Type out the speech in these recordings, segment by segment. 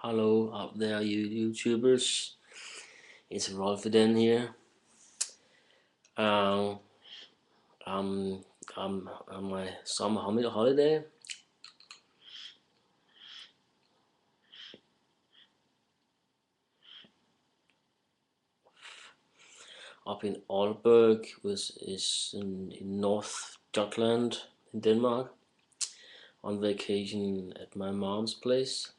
Hello out there, you YouTubers. It's TheRolfiden here. Um, I'm I'm on my summer holiday up in Aalborg, which is in North Jutland in Denmark, on vacation at my mom's place.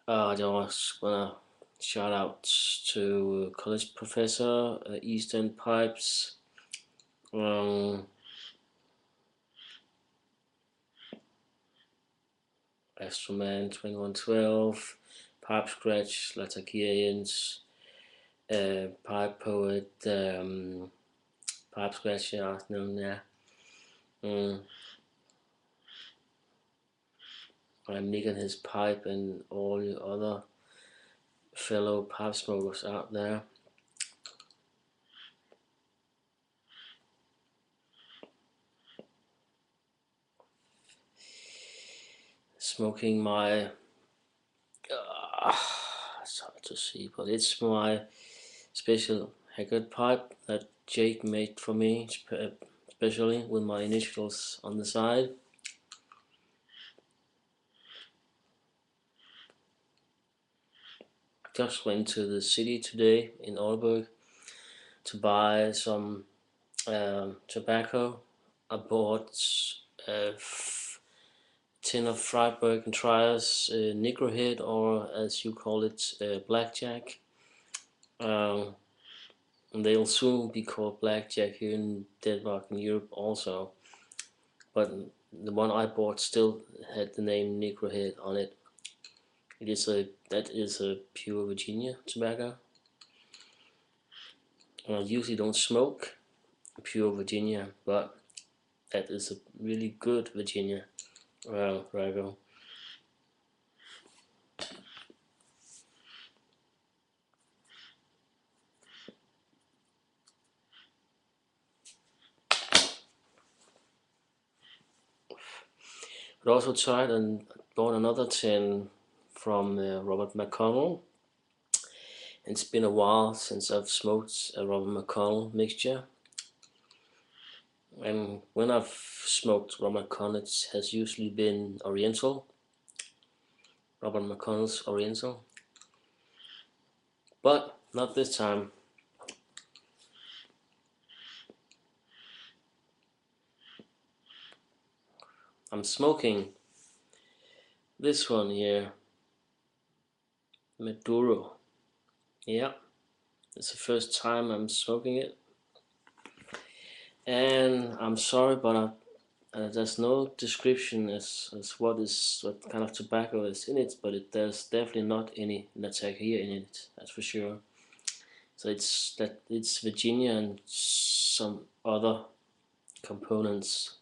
I just wanna shout out to college professor Eastern Pipes. Um, Astroman 2112, Pipe Scratch, Latakians, Pipe Poet, Pipe Scratcher, known there. I'm nicking his pipe and all the other fellow pipe smokers out there. Smoking my, it's hard to see, but it's my special Haggard pipe that Jake made for me, especially with my initials on the side. Just went to the city today in Aalborg to buy some tobacco. I bought a tin of Freiburg and Triers Negro Head, or as you call it, Blackjack. Um, and they'll soon be called Blackjack here in Denmark and Europe also. But the one I bought still had the name Negro Head on it. That is a pure Virginia tobacco. I usually don't smoke pure Virginia, but that is a really good Virginia Rago. But also tried and bought another tin from Robert McConnell. It's been a while since I've smoked a Robert McConnell mixture. And when I've smoked Robert McConnell, it has usually been Oriental. Robert McConnell's Oriental. But not this time. I'm smoking this one here. Maduro. Yeah, it's the first time I'm smoking it. And I'm sorry, but there's no description as what kind of tobacco is in it, but there's definitely not any Latakia in it. That's for sure. So it's Virginia and some other components.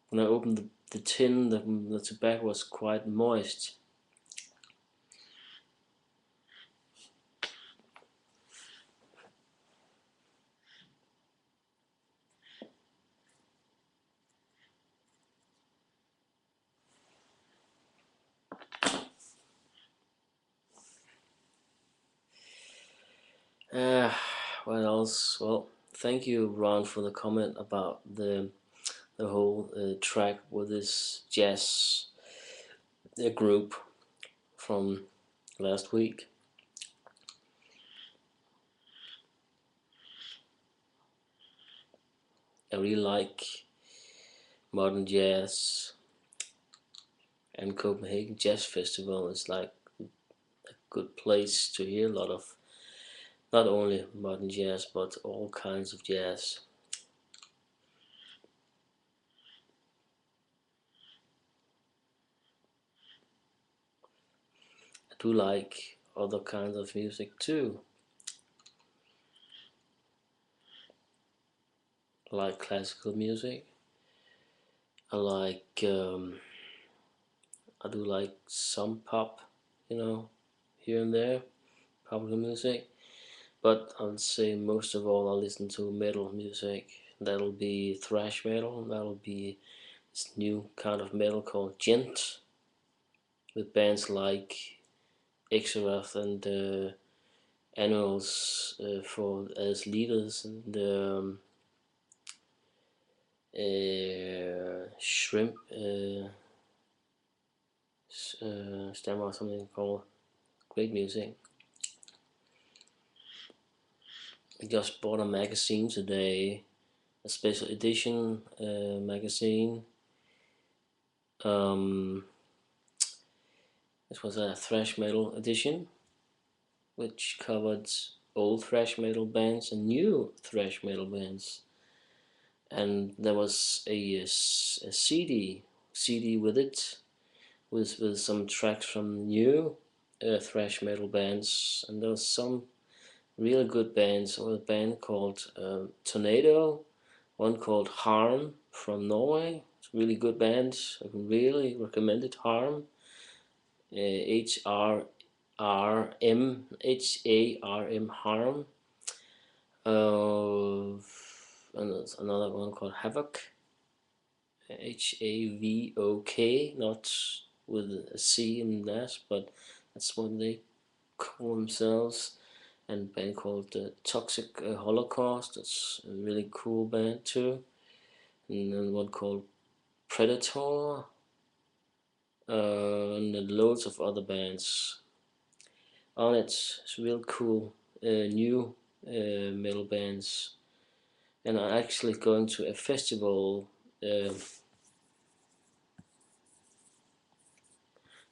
When I opened the tin, the tobacco was quite moist. What else? Well, thank you, Ron, for the comment about the whole track with this jazz group from last week. I really like modern jazz, and Copenhagen Jazz Festival is like a good place to hear a lot of not only modern jazz but all kinds of jazz. I do like other kinds of music too. I like classical music. I like I do like some pop, here and there, popular music. but I'll say most of all I listen to metal music. That'll be thrash metal. That'll be this new kind of metal called gent, with bands like Exorath and Animals for as leaders, and Shrimp Stammer or something called. Great music. I just bought a magazine today, a special edition magazine. This was a thrash metal edition, which covered old thrash metal bands and new thrash metal bands. And there was a CD with it, with some tracks from new thrash metal bands, and there was some really good bands. Or a band called Tornado, one called Harm from Norway. It's a really good band. I can really recommend it. Harm, HARM, Harm. And there's another one called Havoc, HAVOK, not with a C in that, but that's what they call themselves. And a band called Toxic Holocaust. That's a really cool band too. And then one called Predator, and loads of other bands on it. It's real cool new metal bands. And I'm actually going to a festival uh,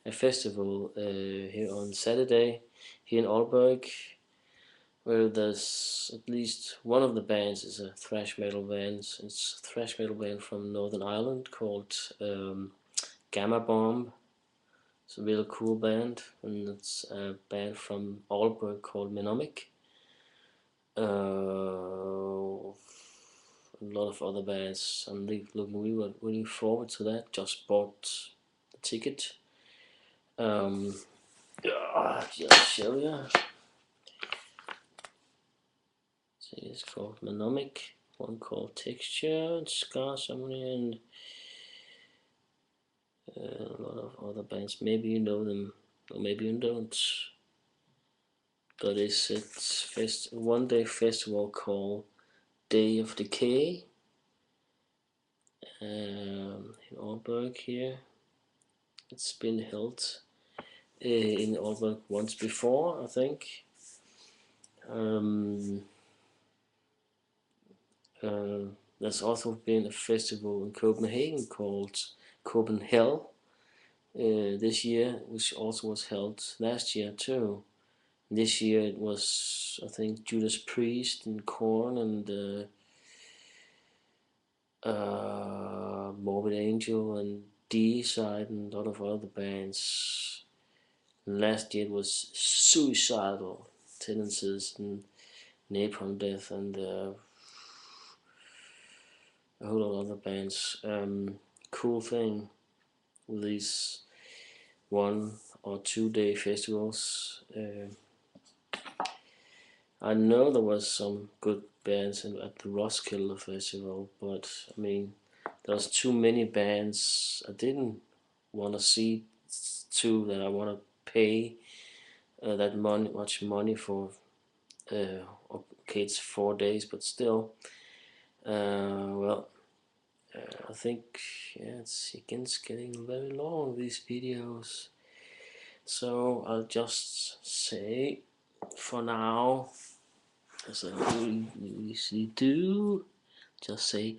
here on Saturday here in Aalborg, where there's at least one of the bands is a thrash metal band. It's a thrash metal band from Northern Ireland called Gamma Bomb. It's a really cool band, and it's a band from Aalborg called Menomic. A lot of other bands. I'm looking really forward to that. Just bought the ticket. Just show you. So it's called Menomic. One called Texture and Scar Ceremony, and a lot of other bands. Maybe you know them, or maybe you don't. But it's a one-day festival called Day of Decay in Aalborg here. It's been held in Aalborg once before, I think. There's also been a festival in Copenhagen called Copenhagen this year, which also was held last year too. This year it was, I think, Judas Priest and Korn and Morbid Angel and D-Side and a lot of other bands. And last year it was Suicidal Tendencies and Napalm Death and a whole lot of other bands. Cool thing with these 1 or 2 day festivals. I know there was some good bands at the Roskilde Festival, but I mean, there's too many bands I didn't want to see to that I want to pay that much money for. Okay, it's 4 days, but still. Well, I think it's getting very long, these videos. So I'll just say for now, as I usually do, just say